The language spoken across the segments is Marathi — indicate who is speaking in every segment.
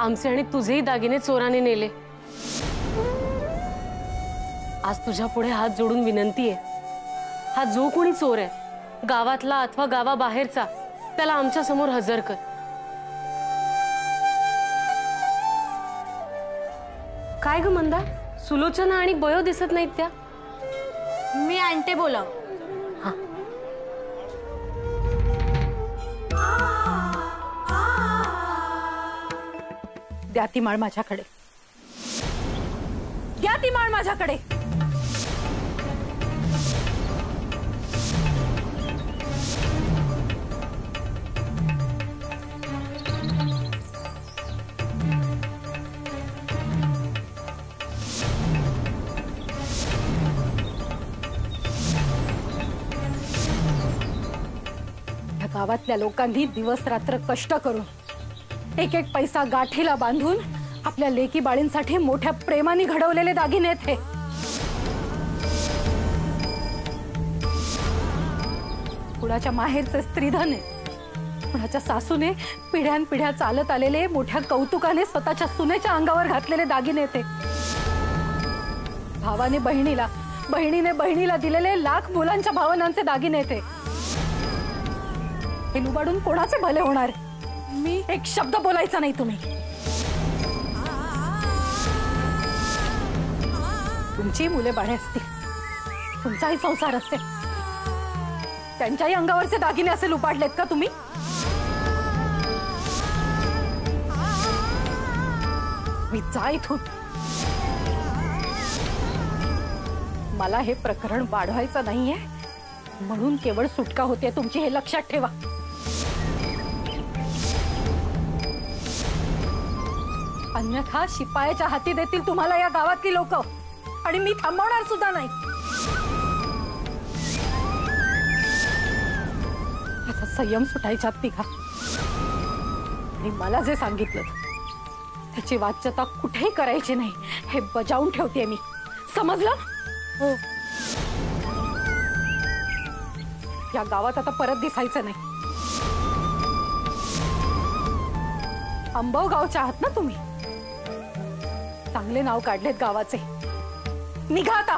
Speaker 1: आमचे आणि तुझेही दागिने चोराने नेले। आज तुझ्या पुढे हात जोडून विनंती आहे, हा जो कोणी चोर आहे, गावातला अथवा गावाबाहेरचा, त्याला आमच्या समोर हजर कर। काय ग मंदा, सुलोचना आणि बयो दिसत नाहीत त्या?
Speaker 2: मी आणते बोलाव।
Speaker 1: हा,
Speaker 2: द्या ती माळ माझ्याकडे, द्या ती माळ माझ्याकडे। या गावातल्या लोकांनी दिवस रात्र कष्ट करून एक एक पैसा गाठीला बांधून आपल्या लेकी बाळींसाठी मोठ्या प्रेमाने घडवलेले दागिने आहेत हे। कुणाच्या माहेरचे स्त्रीधन आहे, कुणाच्या सासूने पिढ्यानपिढ्या चालत आलेले मोठ्या कौतुकाने स्वतःच्या सुनेच्या अंगावर घातलेले दागिने आहेत हे। भावाने बहिणीला, बहिणीने बहिणीला दिलेले लाख मुलांच्या भावनांचे दागिने आहेत हे लुबाडून कोणाचे भले होणार? मी एक शब्द बोलायचा नाही तुम्ही। तुमची मुले बाळे असतील, तुमचाही संसार असेल, त्यांच्याही अंगावरचे दागिने असे लुबाडलेत का तुम्ही? मी जा इथून। मला हे प्रकरण वाढवायचं नाहीये म्हणून केवळ सुटका होते तुमची, हे लक्षात ठेवा। अन्यथा शिपायाच्या हाती देतील तुम्हाला या गावातली लोक, आणि मी थांबवणार सुद्धा नाही। याचा संयम सुटायच्यात तिघा, आणि मला जे सांगितलं त्याची वाच्यता कुठेही करायची नाही हे बजावून ठेवते मी, समजलं? हो। या गावात आता परत दिसायचं नाही। अंबव गावच्या आहात ना तुम्ही, चांगले नाव काढलेत गावाचे, निघा आता।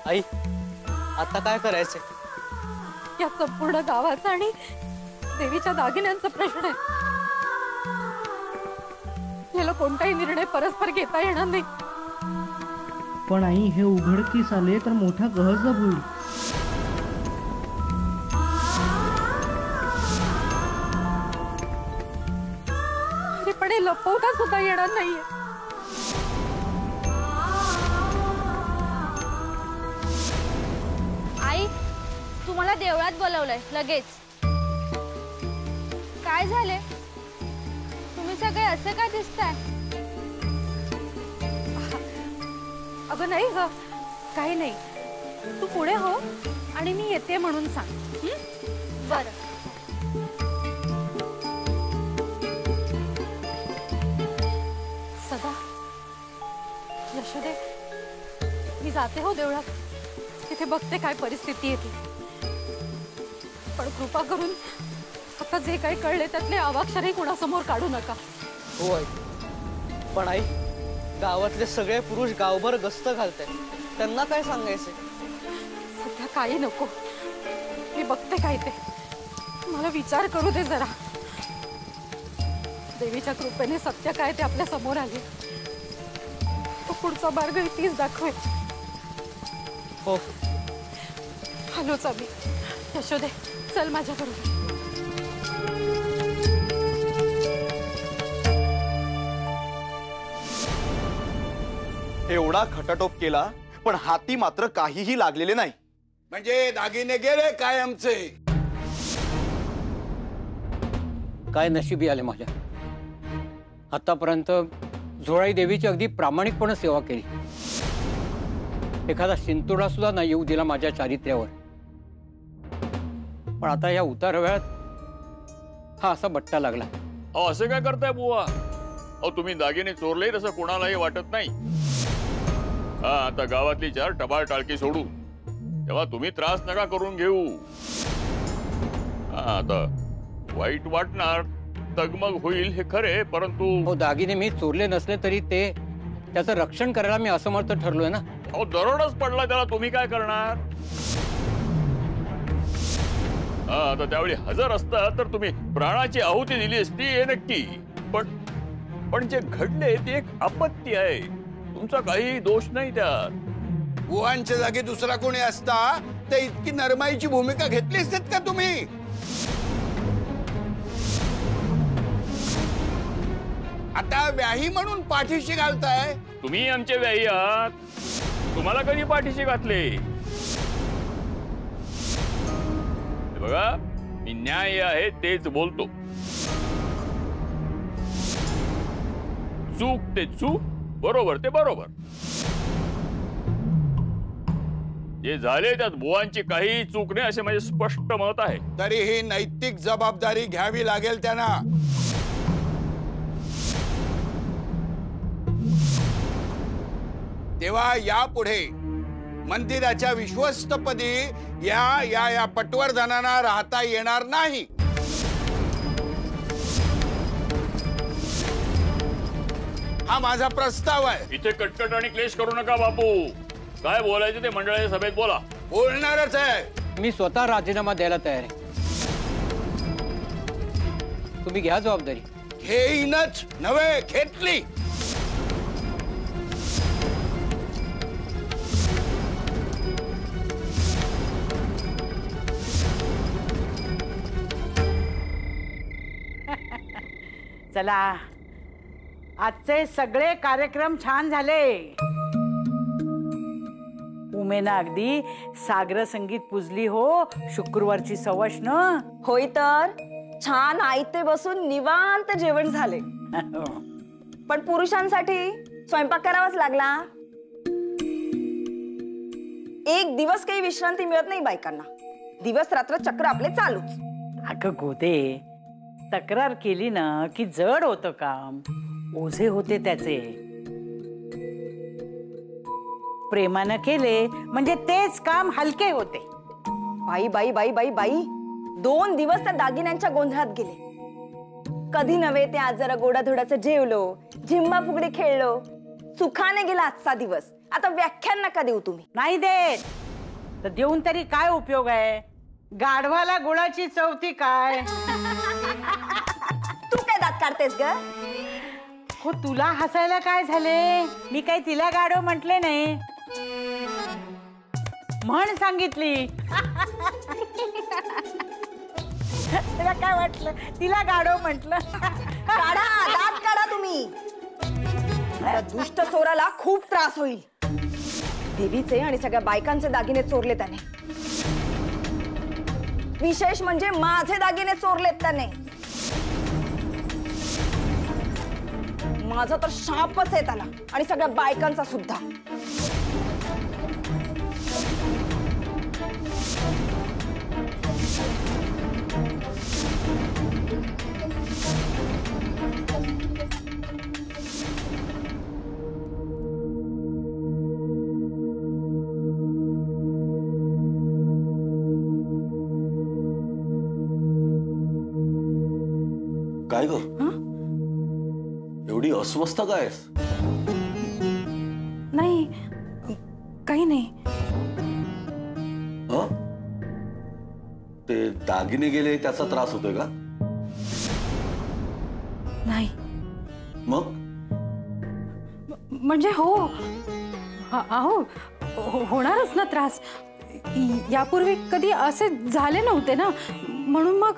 Speaker 3: आई, आता काय करायचं?
Speaker 2: या संपूर्ण गावाचा आणि देवीच्या दागिन्यांचा प्रश्न आहे। याला कोणताही निर्णय परस्पर घेता येणार नाही।
Speaker 4: पण आई, हे उघडकीस आले तर मोठा गहजब होईल।
Speaker 2: पण हे लपवता सुद्धा येणार नाहीये।
Speaker 5: आई, तुम्हाला देवळात बोलवलंय लगेच। काय झाले? तुम्ही सगळे असे का दिसताय?
Speaker 2: अगं नाही ग, काही नाही, तू पुढे हो आणि मी येते म्हणून सांग।
Speaker 5: बरं।
Speaker 2: सदा, यशोदे, मी जाते हो देवळात, तिथे बघते काय परिस्थिती येते। पण कृपा करून आता जे काही कळले त्यातले अवाक्षरही कोणासमोर काढू नका।
Speaker 3: हो आई, पण आई, गावातले सगळे पुरुष गावभर गस्त घालताय, त्यांना काय सांगायचे?
Speaker 2: सध्या काही नको, मी बघते काय ते, मला विचार करू दे जरा। देवीच्या कृपेने सत्य काय ते आपल्या समोर आले, तो पुढचा मार्ग तीच दाखवेल।
Speaker 3: हो,
Speaker 2: हॅलोच आम्ही। यशोदे, चल माझ्याकडून।
Speaker 6: एवढा खटाटोप केला पण हाती मात्र काहीही लागलेले नाही।
Speaker 7: म्हणजे दागिने गेले कायमचे?
Speaker 8: काय नशिबी आले माझ्या। आतापर्यंत झोळाई देवीची अगदी प्रामाणिकपणे सेवा केली, एखादा शिंतोडा सुद्धा नाही येऊ दिला माझ्या चारित्र्यावर। पण आता या उतार वेळात हा असा बट्टा लागला।
Speaker 9: अहो, असे काय करताय बुवा? अहो, तुम्ही दागिने चोरले तसं कोणालाही वाटत नाही। आता गावातली 4 टबाळ टाळकी सोडू तेव्हा तुम्ही त्रास नका करून घेऊ. आता वाईट वाटणार, तगमग होईल हे खरे, परंतु
Speaker 8: हो दागिने मी चोरले नसले तरी ते त्याचं रक्षण करायला मी असमर्थ ठरलोय ना.
Speaker 9: अहो दरोडच पडला त्याला, तुम्ही काय करणार? आता त्यावेळी हजर असता तर तुम्ही प्राणाची आहुती दिली असती हे नक्की, पण जे घडले ते एक आपत्ती आहे, तुमचा काही दोष नाही त्यात.
Speaker 7: बुवांच्या जागी दुसरा कोणी असता तर इतकी नरमाईची भूमिका घेतली असतात का तुम्ही? आता व्याही म्हणून पाठीशी घालताय.
Speaker 9: तुम्ही आमचे व्याही आहात, तुम्हाला कधी पाठीशी घातले? हे बघा, मी न्याय आहे तेच बोलतो. चूक ते चूक, बरोबर ते बरोबर. जे झाले त्यात बुवांची काही चूक नाही असे माझे स्पष्ट मत आहे.
Speaker 7: तरीही नैतिक जबाबदारी घ्यावी लागेल त्यांना. तेव्हा यापुढे मंदिराच्या विश्वस्तपदी या पटवर्धनांना राहता येणार नाही. हा माझा प्रस्ताव आहे.
Speaker 9: इथे कटकट आणि क्लेश करू नका बापू. काय बोलायचं ते मंडळाच्या सभेत बोला.
Speaker 7: बोलणारच आहे.
Speaker 8: मी स्वतः राजीनामा द्यायला तयार आहे. तुम्ही घ्या जबाबदारी.
Speaker 7: घेईनच नव्हे, घेतली.
Speaker 10: चला, आजचे सगळे कार्यक्रम छान झाले. उमेना अगदी सागर संगीत पुजली हो शुक्रवारची सवष्ण.
Speaker 11: होय तर छान आयते बसून निवांत जेवण झाले. पण पुरुषांसाठी स्वयंपाक करावाच लागला. एक दिवस काही विश्रांती मिळत नाही बायकांना. दिवस रात्र चक्र आपले चालूच.
Speaker 10: अगं गोदे, तक्रार केली ना की जड होतं काम, ओझे होते त्याचे. प्रेमानं केले म्हणजे तेच काम हलके होते.
Speaker 11: बाई बाई बाई बाई बाई 2 दिवस त्या दागिन्यांच्या गोंधळात गेले. कधी नव्हे ते आज जरा गोडाधोडाचं जेवलो, झिम्मा फुगडी खेळलो, सुखाने गेला आजचा दिवस. आता व्याख्यान नका देऊ तुम्ही.
Speaker 10: नाही देत तर देऊन तरी काय उपयोग आहे? गाढवाला गुळाची चवती काय?
Speaker 11: तू काय दात काढतेस ग?
Speaker 10: हो, तुला हसायला काय झाले? मी काही तिला गाढव म्हटले नाही, म्हण सांगितली. तिला काय वाटलं? तिला गाढव म्हटलं.
Speaker 11: काढा, दात काढा तुम्ही. त्या दुष्ट चोराला खूप त्रास होईल. देवीचे आणि सगळ्या बायकांचे दागिने चोरले त्याने. विशेष म्हणजे माझे दागिने चोरलेत त्याने. माझा तर शापच आहे त्याला आणि सगळ्या बायकांचा सुद्धा.
Speaker 6: काय ग, एवढी अस्वस्थ काय?
Speaker 2: नाही, काही नाही.
Speaker 6: ते दागिने गेले त्याचा त्रास होतोय का?
Speaker 2: नाही.
Speaker 10: मग म्हणजे हो, अहो होणारच ना त्रास. यापूर्वी कधी असे झाले नव्हते ना, म्हणून मग.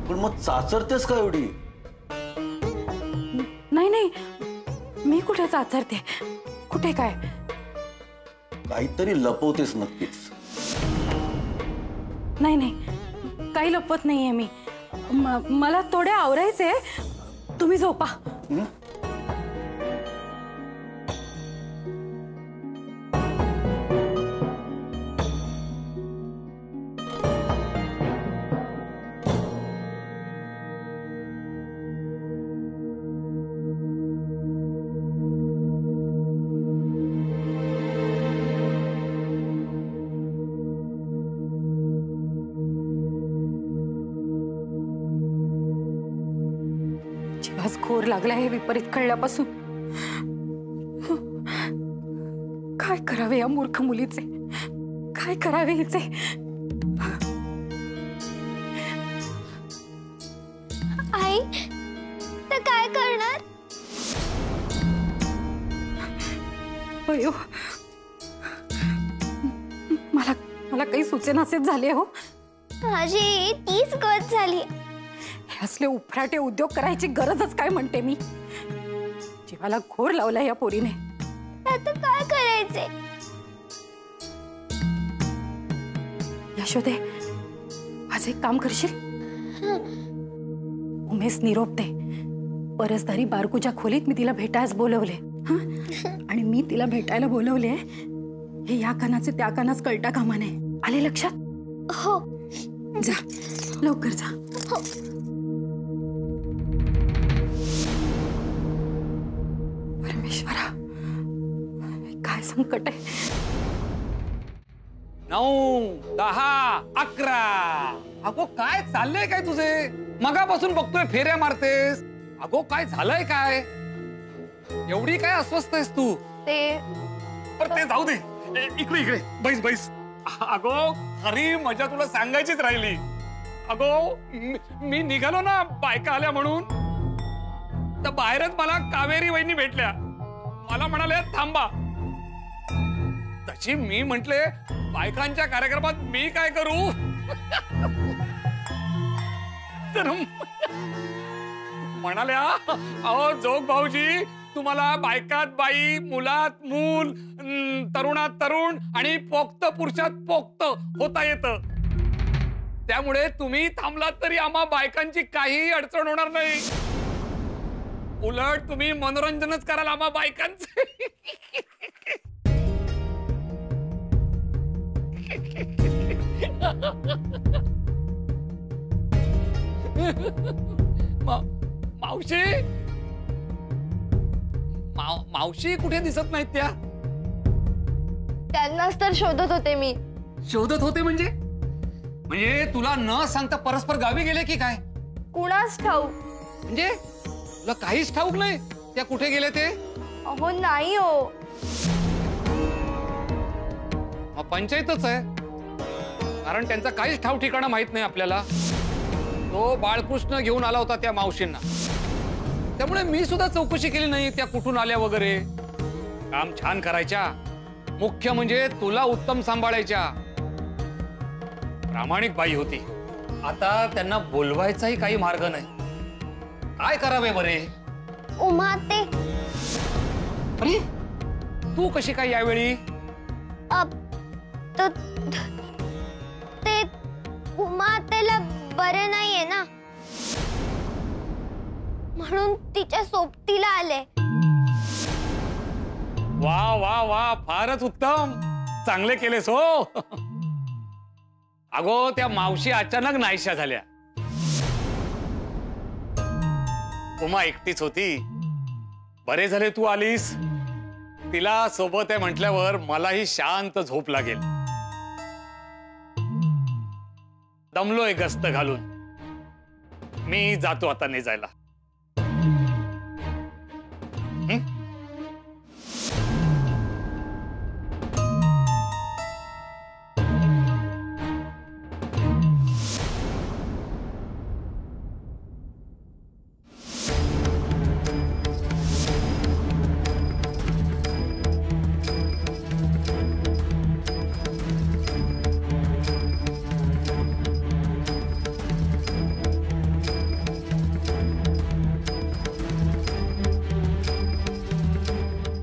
Speaker 6: पण मग चाचरतेस का एवढी?
Speaker 2: नाही नाही, मी कुठे चाचरते? कुठे काय?
Speaker 6: काहीतरी लपवतेस नक्कीच.
Speaker 2: नाही नाही, काही लपवत नाहीये मी. मला थोडे आवरायचे. तुम्ही झोपा.
Speaker 10: घोर लागलाय हे विपरीत कळल्यापासून. काय करावे या मूर्ख मुलीचे, काय करावे हिचे.
Speaker 5: आई तर काय करणार?
Speaker 10: अयो, मला मला काही सुचेनासेच झाले हो.
Speaker 5: माझी तीच गत झाली.
Speaker 10: हे असले उफराटे उद्योग करायची गरजच काय म्हणते मी. जीवाला घोर लावला या पोरीने.
Speaker 5: आता काय करायचे?
Speaker 10: यशोदे, आज एक काम करशील? उमेश निरोप दे. परसदारी बारकूच्या खोलीत मी तिला भेटायला बोलवले. आणि मी तिला भेटायला बोलवले हे या कानाचे त्या कानास कळता कामा नये. आले लक्षात?
Speaker 5: हो.
Speaker 10: जा, लवकर जा.
Speaker 5: हो.
Speaker 10: परमेश्वरा, काय संकट आहे.
Speaker 12: 9, 10, 11. अगो काय चाललंय काय तुझे? मगापासून बघतोय फेऱ्या मारतेस. अगो काय झालंय काय? एवढी काय अस्वस्थ आहेस तू?
Speaker 5: ते
Speaker 12: जाऊ दे. इकडे इकडे बैस बैस. अगो खरी मजा तुला सांगायचीच राहिली. अगो मी निघालो ना बायका आल्या म्हणून, तर बाहेरच मला कावेरी वहिनी भेटल्या. मला म्हणाले थांबा. तशी मी म्हंटले बायकांच्या कार्यक्रमात मी काय करू. तर म्हणाल्या अहो जोग भाऊजी, तुम्हाला बायकात बाई, मुलात मूल, तरुणात तरुण आणि पोक्त पुरुषात पोक्त होता येतं. त्यामुळे तुम्ही थांबलात तरी आम्हा बायकांची काहीही अडचण होणार नाही. उलट तुम्ही मनोरंजनच कराल आम्हा बायकांचे. मावशी, मावशी कुठे दिसत नाहीत त्या?
Speaker 5: त्यांनाच तर शोधत होते मी.
Speaker 12: शोधत होते म्हणजे? म्हणजे तुला न सांगता परस्पर गावी गेले की काय?
Speaker 5: कुणास ठाऊक.
Speaker 12: म्हणजे तुला काहीच ठाऊक नाही त्या कुठे गेले ते?
Speaker 5: अहो नाही हो.
Speaker 12: मग पंचायतच आहे, कारण त्यांचा काहीच ठाव ठिकाणा माहित नाही आपल्याला. तो बाळकृष्ण घेऊन आला होता त्या मावशींना, त्यामुळे मी सुद्धा चौकशी केली नाही त्या कुठून आल्या वगैरे. काम छान करायच्या, मुख्य म्हणजे तुला उत्तम सांभाळायच्या. प्रामाणिक बाई होती. आता त्यांना बोलवायचाही काही मार्ग नाही. काय करावे बरे?
Speaker 5: उमा ते.
Speaker 12: अरे तू कशी काय यावेळी?
Speaker 5: ते उमा त्याला बरे नाहीये ना, म्हणून तिच्या सोबतीला आले.
Speaker 12: वा वा वा, फारच उत्तम. चांगले केलेस हो. अगो त्या मावशी अचानक नाहीशा झाल्या. उमा एकटीच होती. बरे झाले तू आलीस. तिला सोबत आहे म्हटल्यावर मलाही शांत झोप लागेल. दमलोय गस्त घालून. मी जातो आता निजायला.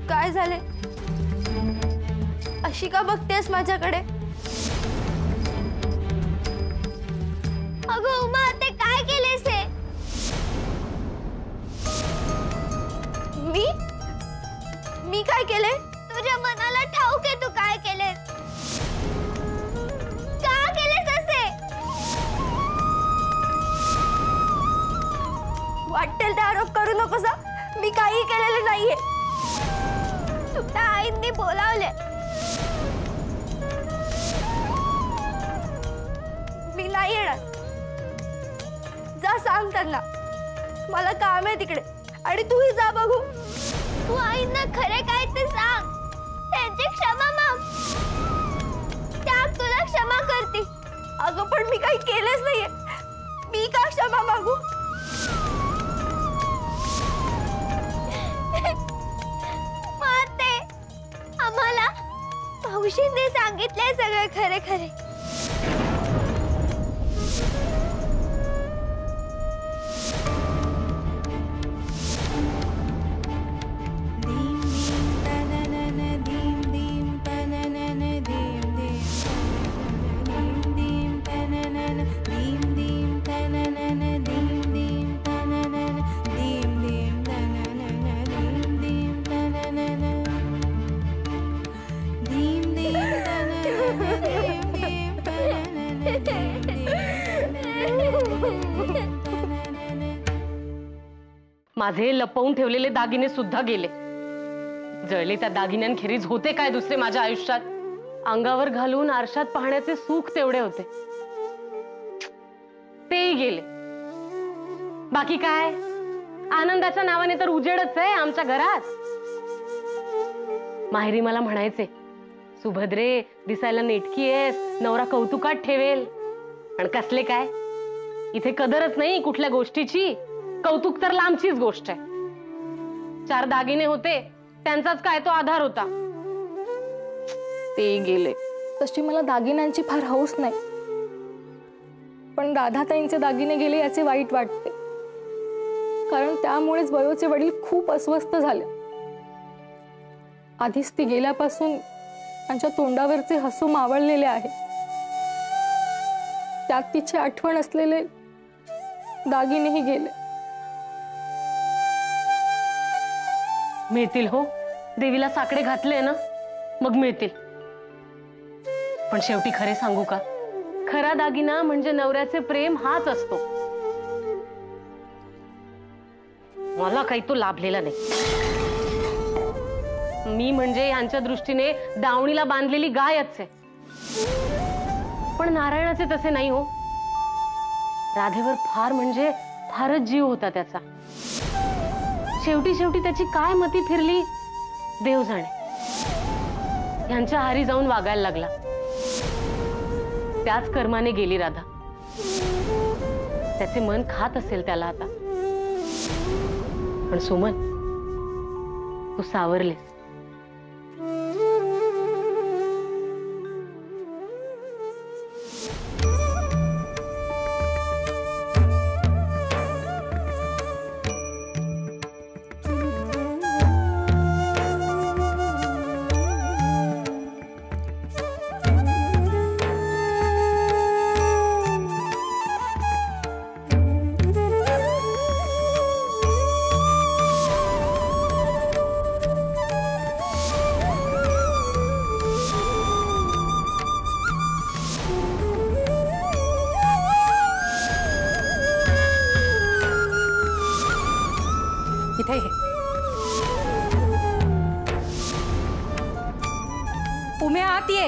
Speaker 5: काय झाले? अशी का बघतेस माझ्याकडे? अगं उमा, ते काय केलेस हे? मी काय केले? तुझ्या मनाला ठाऊक आहे तू काय केलेस. का केलेस असे? वाटेल ते आरोप करू नकोस. मी काही केलेलं नाहीये. तुमच्या आईंनी बोलावले. मी नाही येणार. जा सांग त्यांना मला काम आहे तिकडे आणि तूही जा बघू. तू आईंना खरे काय ते सांग. त्यांची क्षमा माग. त्या तुला क्षमा करते. अगं पण मी काही केलंच नाहीये. मी का क्षमा मागू? माते आम्हाला मावशीने सांगितलंय सगळं खरे खरे.
Speaker 1: माझे लपवून ठेवलेले दागिने सुद्धा गेले. जळले त्या दागिन्यांखेरीज होते काय दुसरे माझ्या आयुष्यात? अंगावर घालून आरशात पाहण्याचे सुख तेवढे होते, तेही गेले. बाकी काय? आनंदाच्या नावाने तर उजेडच आहे आमच्या घरात. माहेरी मला म्हणायचे, सुभद्रे दिसायला नेटकी आहेस, नवरा कौतुकात ठेवेल. पण कसले काय? इथे कदरच नाही कुठल्या गोष्टीची. कौतुक तर लांबचीच गोष्ट आहे. 4 दागिने होते, त्यांचाच काय तो आधार होता, ते गेले.
Speaker 10: तशी मला दागिन्यांची फार हौस नाही, पण राधाताईंचे दागिने गेले याचे वाईट वाटते. कारण त्यामुळेच वयोचे वडील खूप अस्वस्थ झाले. आधीच ती गेल्यापासून त्यांच्या तोंडावरचे हसू मावळलेले आहे. त्यात तिची आठवण असलेले दागिनेही गेले.
Speaker 1: मिळतील हो, देवीला साकडे घातले ना, मग मिळतील. पण शेवटी खरे सांगू का, खरा दागिना म्हणजे नवऱ्याचे प्रेम हाच असतो. मला काही तो लाभलेला नाही. मी म्हणजे यांच्या दृष्टीने दावणीला बांधलेली गायच आहे. पण नारायणाचे तसे नाही हो. राधेवर फार म्हणजे फारच जीव होता त्याचा. शेवटी शेवटी त्याची काय मती फिरली देव जाणे. यांच्या हारी जाऊन वागायला लागला. त्याच कर्माने गेली राधा. त्याचे मन खात असेल त्याला आता. पण सुमन, तू सावरलेस.
Speaker 10: उमे आत ये.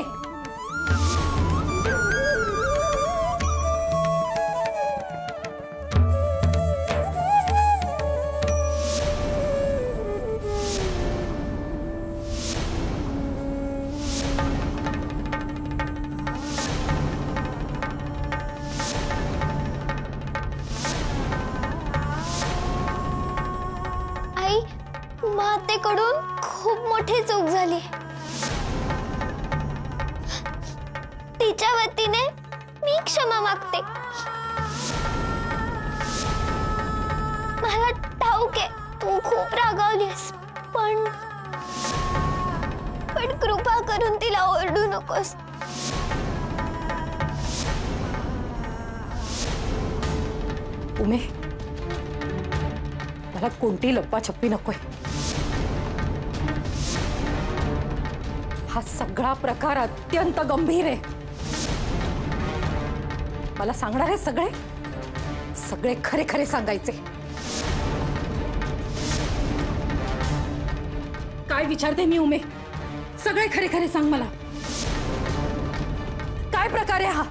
Speaker 5: आई, मातेकडून खूप मोठी चूक झाली. तिच्या वतीने मी क्षमा मागते. मला ठाऊक आहे तू खूप रागावलीस, पण कृपा करून तिला ओरडू नकोस.
Speaker 10: उमे, मला कोणती लप्पाछप्पी नकोय. हा सगळा प्रकार अत्यंत गंभीर आहे. मला सांगणार आहे सगळे सगळे खरे खरे सांगायचे. काय विचारते मी उमे? सगळे खरे खरे सांग मला. काय प्रकार आहे हा?